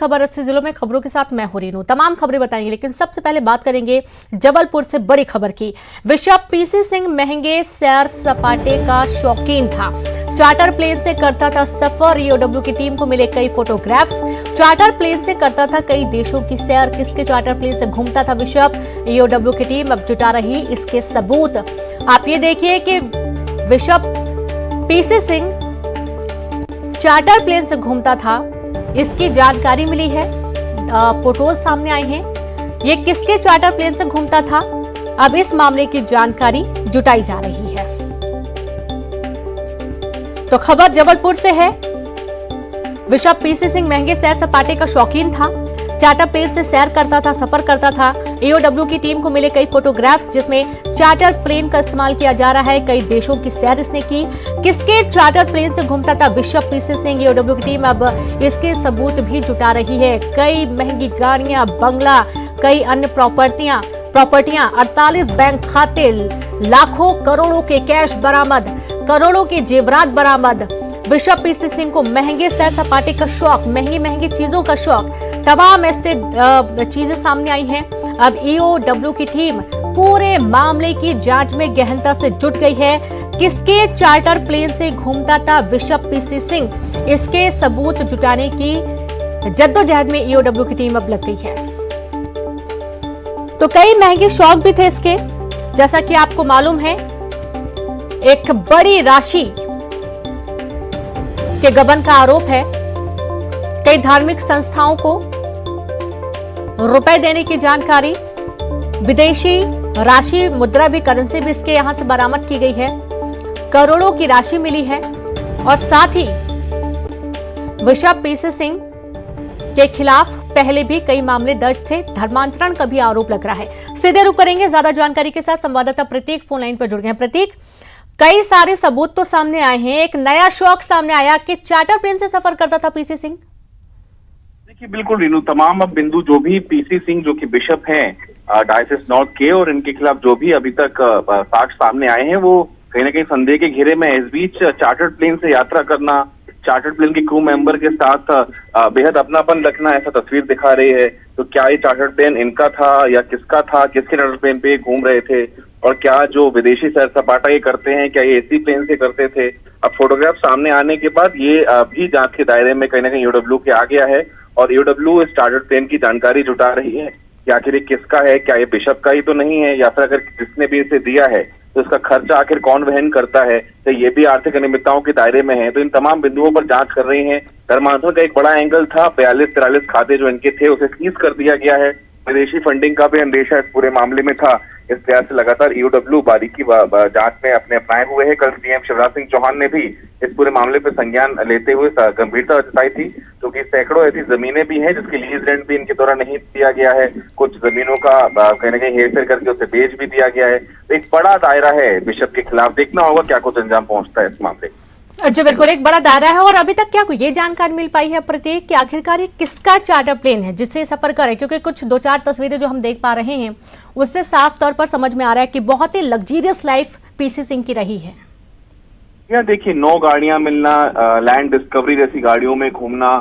खबर 80 जिलों में खबरों के साथ मैं हूं रीनू। तमाम खबरें बताएंगे, लेकिन सबसे पहले बात करेंगे जबलपुर से बड़ी खबर की। बिशप पीसी सिंह महंगे सैर सपाटे का शौकीन था। चार्टर प्लेन से करता था सफर। ईओडब्ल्यू की टीम को मिले कई फोटोग्राफ्स। चार्टर प्लेन से करता था कई देशों की सैर। किसके चार्टर प्लेन से घूमता था बिशप? ईओडब्ल्यू की टीम अब जुटा रही इसके सबूत। आप ये देखिए कि bishop PC Singh charter plane से घूमता था, इसकी जानकारी मिली है। फोटोज सामने आए हैं। ये किसके चार्टर प्लेन से घूमता था, अब इस मामले की जानकारी जुटाई जा रही है। तो खबर जबलपुर से है। बिशप पीसी सिंह महंगे सैर सपाटे का शौकीन था। चार्टर प्लेन से सैर करता था, सफर करता था। ईओडब्ल्यू की टीम को मिले कई फोटोग्राफ्स जिसमें चार्टर प्लेन का इस्तेमाल किया जा रहा है। कई देशों की सैर इसने की। किसके चार्टर प्लेन से घूमता था बिशप पीसी सिंह? ईओडब्ल्यू की टीम अब इसके सबूत भी जुटा रही है। कई महंगी गाड़ियां, बंगला, कई अन्य प्रॉपर्टियां, 48 बैंक खाते, लाखों करोड़ों के कैश बरामद, करोड़ों के जेवरात बरामद। बिशप पीसी सिंह को महंगे सैर सपाटे का शौक, महंगी महंगी चीजों का शौक, तमाम ऐसे चीजें सामने आई हैं। अब ईओडब्ल्यू की टीम पूरे मामले की जांच में गहनता से जुट गई है। किसके चार्टर प्लेन से घूमता था बिशप पीसी सिंह, इसके सबूत जुटाने की जद्दोजहद में ईओडब्ल्यू की टीम अब लग गई है। तो कई महंगे शौक भी थे इसके, जैसा कि आपको मालूम है। एक बड़ी राशि के गबन का आरोप है। कई धार्मिक संस्थाओं को रुपए देने की जानकारी, विदेशी राशि, मुद्रा भी, करेंसी भी इसके यहां से बरामद की गई है। करोड़ों की राशि मिली है। और साथ ही बिशप पीसी सिंह के खिलाफ पहले भी कई मामले दर्ज थे। धर्मांतरण का भी आरोप लग रहा है। सीधे रुक करेंगे ज्यादा जानकारी के साथ। संवाददाता प्रतीक फोन लाइन पर जुड़ गए हैं। प्रतीक, कई सारे सबूत तो सामने आए हैं, एक नया शौक सामने आया कि चार्टर प्लेन से सफर करता था पीसी सिंह। देखिए, बिल्कुल रीनू, तमाम अब बिंदु जो भी पीसी सिंह जो कि बिशप हैं डायसिस नॉर्थ के, और इनके खिलाफ जो भी अभी तक साक्ष्य सामने आए हैं, वो कहीं ना कहीं संदेह के घेरे में। इस बीच चार्टर प्लेन से यात्रा करना, चार्टर प्लेन के क्रू मेंबर के साथ बेहद अपनापन रखना, ऐसा तस्वीर दिखा रही है। तो क्या ये चार्टर प्लेन इनका था या किसका था? किसके चार्टर प्लेन पे घूम रहे थे? और क्या जो विदेशी सैर सपाटा ये करते हैं, क्या ये इसी प्लेन से करते थे? अब फोटोग्राफ सामने आने के बाद ये भी जांच के दायरे में कहीं ना कहीं ईओडब्ल्यू के आ गया है। और ईओडब्ल्यू इस चार्टर प्लेन की जानकारी जुटा रही है कि आखिर ये किसका है। क्या ये बिशप का ही तो नहीं है, या फिर अगर जिसने भी इसे दिया है तो इसका खर्चा आखिर कौन वहन करता है? तो ये भी आर्थिक अनियमितताओं के दायरे में है। तो इन तमाम बिंदुओं पर जांच कर रही है। धर्मांतरण का एक बड़ा एंगल था। 42-43 खाते जो इनके थे उसे सीज कर दिया गया है। विदेशी फंडिंग का भी अंदेशा इस पूरे मामले में था। इस लिहाज से लगातार ईओडब्ल्यू बारीकी जांच में अपनाए हुए है। कल सीएम शिवराज सिंह चौहान ने भी इस पूरे मामले पर संज्ञान लेते हुए गंभीरता जताई थी, क्योंकि सैकड़ों ऐसी जमीनें भी हैं जिसकी लीज रेंट भी इनके द्वारा नहीं दिया गया है। कुछ जमीनों का कहीं ना कहीं हेरफेर करके उसे बेच भी दिया गया है। तो एक बड़ा दायरा है बिशप के खिलाफ। देखना होगा क्या कुछ अंजाम पहुंचता है इस मामले। जी बिल्कुल, एक बड़ा दायरा है। और अभी तक क्या कोई ये जानकारी मिल पाई है प्रतीक कि आखिरकार ये किसका चार्टर प्लेन है जिससे सफर करे? क्योंकि कुछ 2-4 तस्वीरें जो हम देख पा रहे हैं उससे साफ तौर पर समझ में आ रहा है कि बहुत ही लग्जरियस लाइफ पीसी सिंह की रही है। या देखिए, 9 गाड़ियां मिलना, लैंड डिस्कवरी जैसी गाड़ियों में घूमना,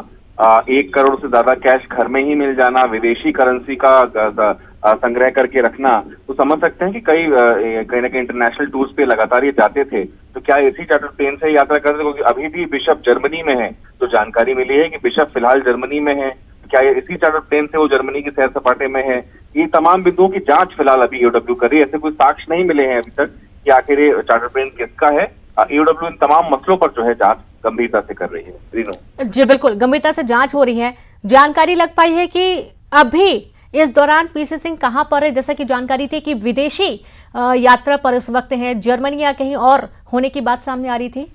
1 करोड़ से ज्यादा कैश घर में ही मिल जाना, विदेशी करेंसी का संग्रह करके रखना, तो समझ सकते हैं कि कहीं ना कहीं इंटरनेशनल टूर्स पे लगातार ये जाते थे। तो क्या इसी चार्टर प्लेन से यात्रा करते थे? क्योंकि अभी भी बिशप जर्मनी में है। तो जानकारी मिली है कि बिशप फिलहाल जर्मनी में है। क्या ये इसी चार्टर प्लेन से वो जर्मनी की सैर सपाटे में है? ये तमाम बिंदुओं की जांच फिलहाल अभी ईओडब्ल्यू कर रही है। ऐसे कोई साक्ष्य नहीं मिले हैं अभी तक कि आखिर ये चार्टर प्लेन किसका है। ईओडब्ल्यू इन तमाम मसलों पर जो है जांच गंभीरता से कर रही है। रीनू जी बिल्कुल, गंभीरता से जांच हो रही है। जानकारी लग पाई है कि अभी इस दौरान पीसी सिंह कहां पर है? जैसा कि जानकारी थी कि विदेशी यात्रा पर इस वक्त है, जर्मनी या कहीं और होने की बात सामने आ रही थी।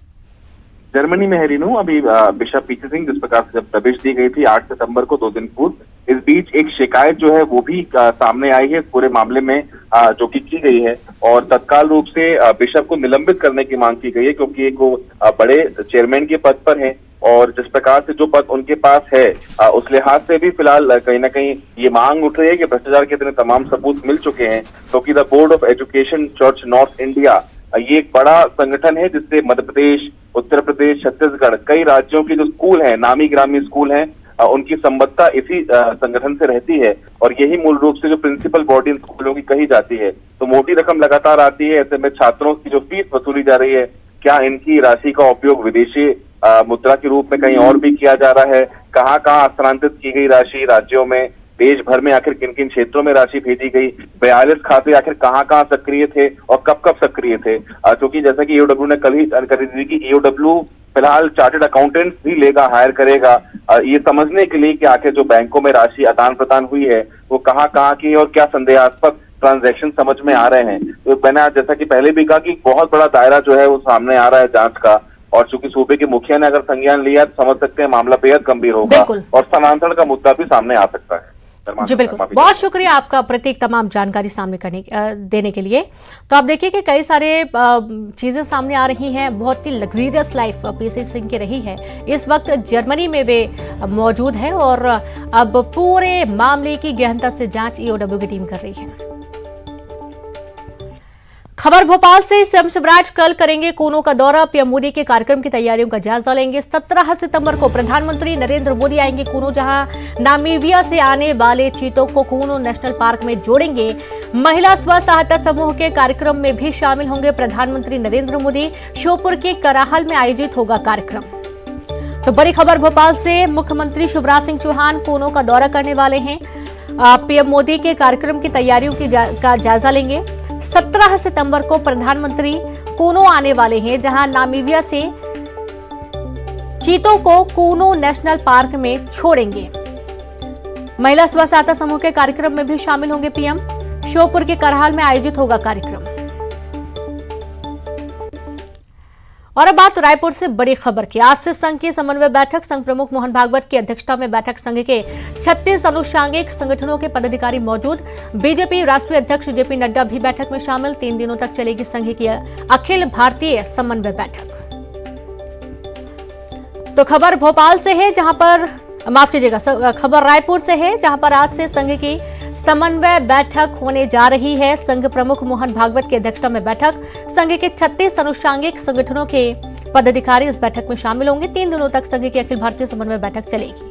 जर्मनी में है रीनू अभी बिशप पीसी सिंह, जिस प्रकार से जब दबिश दी गई थी 8 सितंबर को, 2 दिन पूर्व। इस बीच एक शिकायत जो है वो भी सामने आई है इस पूरे मामले में, जो कि की गई है। और तत्काल रूप से बिशप को निलंबित करने की मांग की गई है, क्योंकि एक वो बड़े चेयरमैन के पद पर है। और जिस प्रकार से जो पद उनके पास है उस लिहाज से भी फिलहाल कहीं ना कहीं ये मांग उठ रही है कि भ्रष्टाचार के इतने तमाम सबूत मिल चुके हैं, क्योंकि the board of education church north India ये एक बड़ा संगठन है जिससे मध्य प्रदेश, उत्तर प्रदेश, छत्तीसगढ़, कई राज्यों के जो स्कूल हैं, नामी ग्रामी स्कूल हैं, उनकी संबद्धता इसी संगठन से रहती है और यही मूल रूप से जो प्रिंसिपल बॉडी इन स्कूलों की कही जाती है। तो मोटी रकम लगातार आती है, ऐसे में छात्रों की जो फीस वसूली जा रही है, क्या इनकी राशि का उपयोग विदेशी मुद्रा के रूप में कहीं और भी किया जा रहा है, कहाँ कहाँ हस्तांतरित की गई राशि राज्यों में, देश भर में आखिर किन किन क्षेत्रों में राशि भेजी गई, 42 खाते आखिर कहाँ कहाँ सक्रिय थे और कब कब सक्रिय थे। क्योंकि जैसा कि ईओडब्ल्यू ने कल ही जानकारी दी कि ईओडब्ल्यू फिलहाल चार्टर्ड अकाउंटेंट्स भी लेगा, हायर करेगा ये समझने के लिए कि आखिर जो बैंकों में राशि आदान प्रदान हुई है वो कहाँ कहाँ की और क्या संदेहास्पद ट्रांजैक्शन समझ में आ रहे हैं। तो मैंने आज जैसा कि पहले भी कहा कि बहुत बड़ा दायरा जो है वो सामने आ रहा है जांच का, और चूंकि सूबे के मुखिया ने अगर संज्ञान लिया तो समझ सकते हैं मामला बेहद गंभीर होगा और स्थानांतरण का मुद्दा भी सामने आ सकता है। जी बिल्कुल, बहुत शुक्रिया आपका प्रत्येक तमाम जानकारी सामने देने के लिए। तो आप देखिए कि कई सारे चीजें सामने आ रही हैं। बहुत ही लग्जरियस लाइफ पीसी सिंह की रही है। इस वक्त जर्मनी में वे मौजूद है और अब पूरे मामले की गहनता से जांच ईओडब्ल्यू की टीम कर रही है। खबर भोपाल से सीएम शिवराज कल करेंगे कूनो का दौरा। पीएम मोदी के कार्यक्रम की तैयारियों का जायजा लेंगे। 17 सितंबर को प्रधानमंत्री नरेंद्र मोदी आएंगे कूनो, जहां नामीबिया से आने वाले चीतों को कूनो नेशनल पार्क में जोड़ेंगे। महिला स्व सहायता समूह के कार्यक्रम में भी शामिल होंगे प्रधानमंत्री नरेंद्र मोदी। श्योपुर के कराहल में आयोजित होगा कार्यक्रम। तो बड़ी खबर भोपाल से, मुख्यमंत्री शिवराज सिंह चौहान कूनो का दौरा करने वाले हैं। पीएम मोदी के कार्यक्रम की तैयारियों का जायजा लेंगे। 17 सितंबर को प्रधानमंत्री कूनो आने वाले हैं, जहां नामीबिया से चीतों को कूनो नेशनल पार्क में छोड़ेंगे। महिला स्व सहायता समूह के कार्यक्रम में भी शामिल होंगे पीएम। श्योपुर के करहाल में आयोजित होगा कार्यक्रम। और अब बात रायपुर से बड़ी खबर की। आज से संघ की समन्वय बैठक, संघ प्रमुख मोहन भागवत की अध्यक्षता में बैठक। संघ के 36 अनुषांगिक संगठनों के पदाधिकारी मौजूद। बीजेपी राष्ट्रीय अध्यक्ष जेपी नड्डा भी बैठक में शामिल। 3 दिनों तक चलेगी संघ की अखिल भारतीय समन्वय बैठक। तो खबर भोपाल से है, जहां पर माफ कीजिएगा, खबर रायपुर से है, जहां पर आज से संघ की समन्वय बैठक होने जा रही है। संघ प्रमुख मोहन भागवत की अध्यक्षता में बैठक। संघ के 36 अनुषांगिक संगठनों के पदाधिकारी इस बैठक में शामिल होंगे। 3 दिनों तक संघ की अखिल भारतीय समन्वय बैठक चलेगी।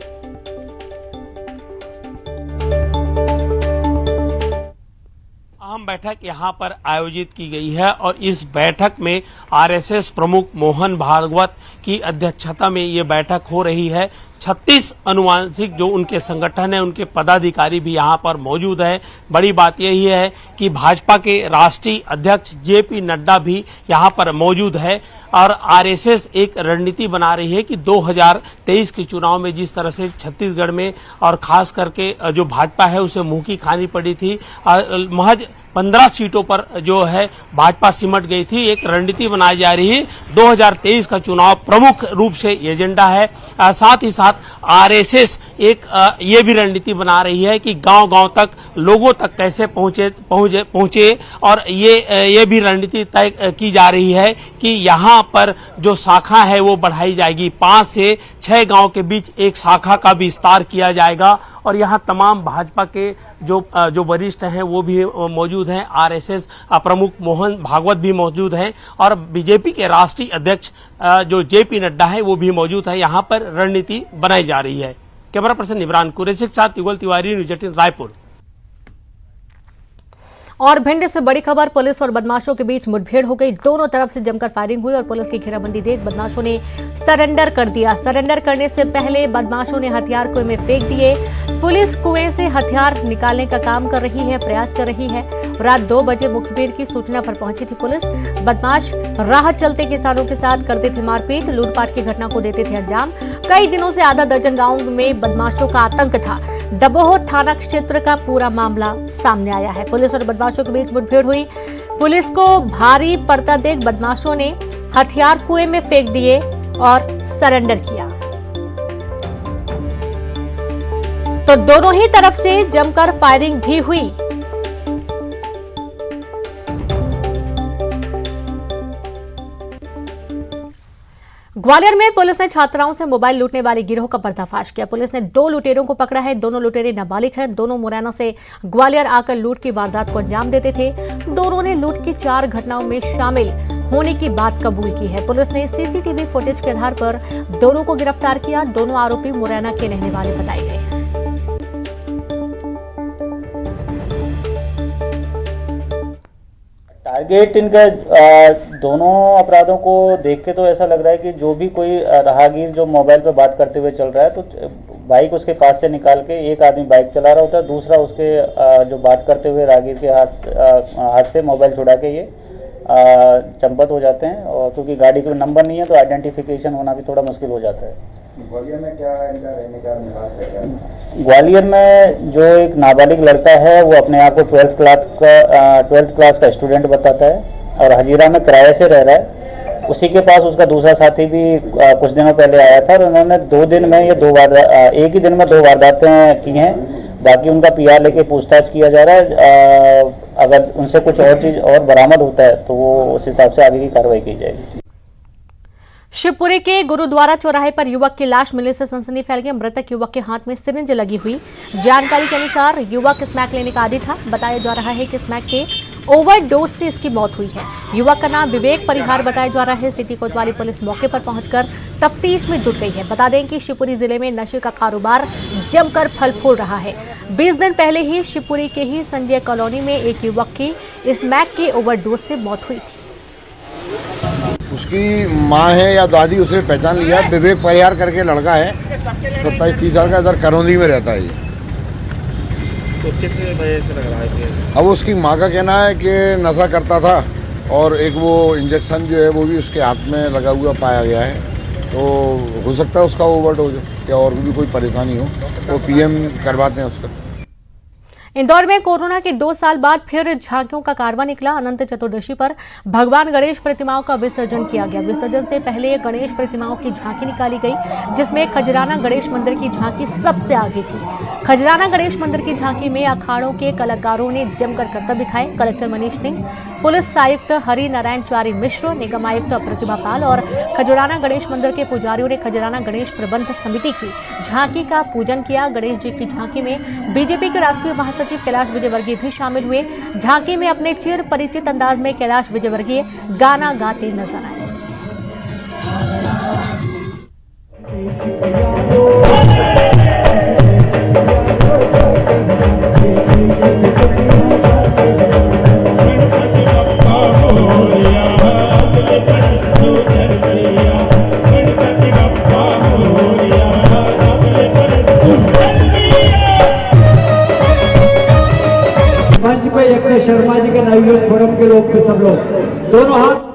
अहम बैठक यहां पर आयोजित की गई है और इस बैठक में आरएसएस प्रमुख मोहन भागवत की अध्यक्षता में ये बैठक हो रही है। 36 अनुवांशिक जो उनके संगठन है, उनके पदाधिकारी भी यहाँ पर मौजूद है। बड़ी बात यही है कि भाजपा के राष्ट्रीय अध्यक्ष जेपी नड्डा भी यहाँ पर मौजूद है और आरएसएस एक रणनीति बना रही है कि 2023 के चुनाव में जिस तरह से छत्तीसगढ़ में और खास करके जो भाजपा है उसे मुंह की खानी पड़ी थी, महज 15 सीटों पर जो है भाजपा सिमट गई थी। एक रणनीति बनाई जा रही है। 2023 का चुनाव प्रमुख रूप से एजेंडा है। साथ ही साथ आरएसएस एक ये भी रणनीति बना रही है कि गांव-गांव तक लोगों तक कैसे पहुंचे और ये भी रणनीति तय की जा रही है कि यहाँ पर जो शाखा है वो बढ़ाई जाएगी। 5 से 6 गांव के बीच एक शाखा का विस्तार किया जाएगा और यहाँ तमाम भाजपा के जो वरिष्ठ हैं वो भी मौजूद हैं। आरएसएस प्रमुख मोहन भागवत भी मौजूद हैं और बीजेपी के राष्ट्रीय अध्यक्ष जो जेपी नड्डा है वो भी मौजूद है। यहाँ पर रणनीति बनाई जा रही है। कैमरा पर्सन इमरान कुरैशी के साथ युगल तिवारी, न्यूज़ 18 रायपुर। और भिंड से बड़ी खबर, पुलिस और बदमाशों के बीच मुठभेड़ हो गई। दोनों तरफ से जमकर फायरिंग हुई और पुलिस की घेराबंदी देख बदमाशों ने सरेंडर कर दिया। सरेंडर करने से पहले बदमाशों ने हथियार कुएं में फेंक दिए। पुलिस कुएं से हथियार निकालने का काम कर रही है, प्रयास कर रही है। रात 2 बजे मुखबिर की सूचना पर पहुंची थी पुलिस। बदमाश राह चलते किसानों के साथ करते थे मारपीट, लूटपाट की घटना को देते थे अंजाम। कई दिनों से आधा दर्जन गाँव में बदमाशों का आतंक था। दबोह थाना क्षेत्र का पूरा मामला सामने आया है। पुलिस और बदमाशों के बीच मुठभेड़ हुई। पुलिस को भारी पड़ता देख बदमाशों ने हथियार कुएं में फेंक दिए और सरेंडर किया। तो दोनों ही तरफ से जमकर फायरिंग भी हुई। ग्वालियर में पुलिस ने छात्राओं से मोबाइल लूटने वाले गिरोह का पर्दाफाश किया। पुलिस ने 2 लुटेरों को पकड़ा है। दोनों लुटेरे नाबालिग हैं। दोनों मुरैना से ग्वालियर आकर लूट की वारदात को अंजाम देते थे। दोनों ने लूट की 4 घटनाओं में शामिल होने की बात कबूल की है। पुलिस ने सीसीटीवी फुटेज के आधार पर दोनों को गिरफ्तार किया। दोनों आरोपी मुरैना के रहने वाले बताए गए हैं। टारगेट इनका दोनों अपराधों को देख के तो ऐसा लग रहा है कि जो भी कोई राहगीर जो मोबाइल पे बात करते हुए चल रहा है तो बाइक उसके पास से निकाल के एक आदमी बाइक चला रहा होता है, दूसरा उसके जो बात करते हुए राहगीर के हाथ से मोबाइल छुड़ा के ये चंपत हो जाते हैं। और क्योंकि गाड़ी का नंबर नहीं है तो आइडेंटिफिकेशन होना भी थोड़ा मुश्किल हो जाता है। ग्वालियर में क्या इनका रहने का निवास है? ग्वालियर में जो एक नाबालिग लड़का है वो अपने आप को 12th क्लास का स्टूडेंट बताता है और हजीरा में किराए से रह रहा है। उसी के पास उसका दूसरा साथी भी कुछ दिनों पहले आया था और उन्होंने 2 दिन में ये एक ही दिन में 2 वारदातें की हैं। बाकी उनका पीआर लेके पूछताछ किया जा रहा है। अगर उनसे कुछ और चीज़ और बरामद होता है तो वो उस हिसाब से आगे की कार्रवाई की जाएगी। शिवपुरी के गुरुद्वारा चौराहे पर युवक की लाश मिलने से सनसनी फैल गई। मृतक युवक के हाथ में सिरिंज लगी हुई। जानकारी के अनुसार युवक स्मैक लेने का आदी था। बताया जा रहा है कि स्मैक के ओवरडोज से इसकी मौत हुई है। युवक का नाम विवेक परिहार बताया जा रहा है। सिटी कोतवाली पुलिस मौके पर पहुंचकर तफ्तीश में जुट गई है। बता दें कि शिवपुरी जिले में नशे का कारोबार जमकर फल फूल रहा है। 20 दिन पहले ही शिवपुरी के ही संजय कॉलोनी में एक युवक की स्मैक के ओवरडोज से मौत हुई थी। उसकी माँ है या दादी उसे पहचान लिया। विवेक परिहार करके लड़का है, 27-30 साल का, इधर करौंदी में रहता है ये। तो किस वजह से लग रहा है कि अब उसकी माँ का कहना है कि नशा करता था और एक वो इंजेक्शन जो है वो भी उसके हाथ में लगा हुआ पाया गया है। तो हो सकता है उसका ओवरडोज या और भी कोई परेशानी हो तो पीएम करवाते हैं उसका। इंदौर में कोरोना के 2 साल बाद फिर झांकियों का कारवां निकला। अनंत चतुर्दशी पर भगवान गणेश प्रतिमाओं का विसर्जन किया गया। विसर्जन से पहले गणेश प्रतिमाओं की झांकी निकाली गई, जिसमें खजराना गणेश मंदिर की झांकी सबसे आगे थी। खजराना गणेश मंदिर की झांकी में अखाड़ों के कलाकारों ने जमकर करतब दिखाए। कलेक्टर मनीष सिंह, पुलिस आयुक्त हरि नारायण चारी मिश्र, निगम आयुक्त प्रतिभा पाल और खजराना गणेश मंदिर के पुजारियों ने खजराना गणेश प्रबंध समिति की झांकी का पूजन किया। गणेश जी की झांकी में बीजेपी के राष्ट्रीय महासचिव कैलाश विजयवर्गीय भी शामिल हुए। झांकी में अपने चिर परिचित अंदाज में कैलाश विजयवर्गीय गाना गाते नजर आए। शर्मा जी के नवयुवक फोरम के लोग भी सब लोग दोनों हाथ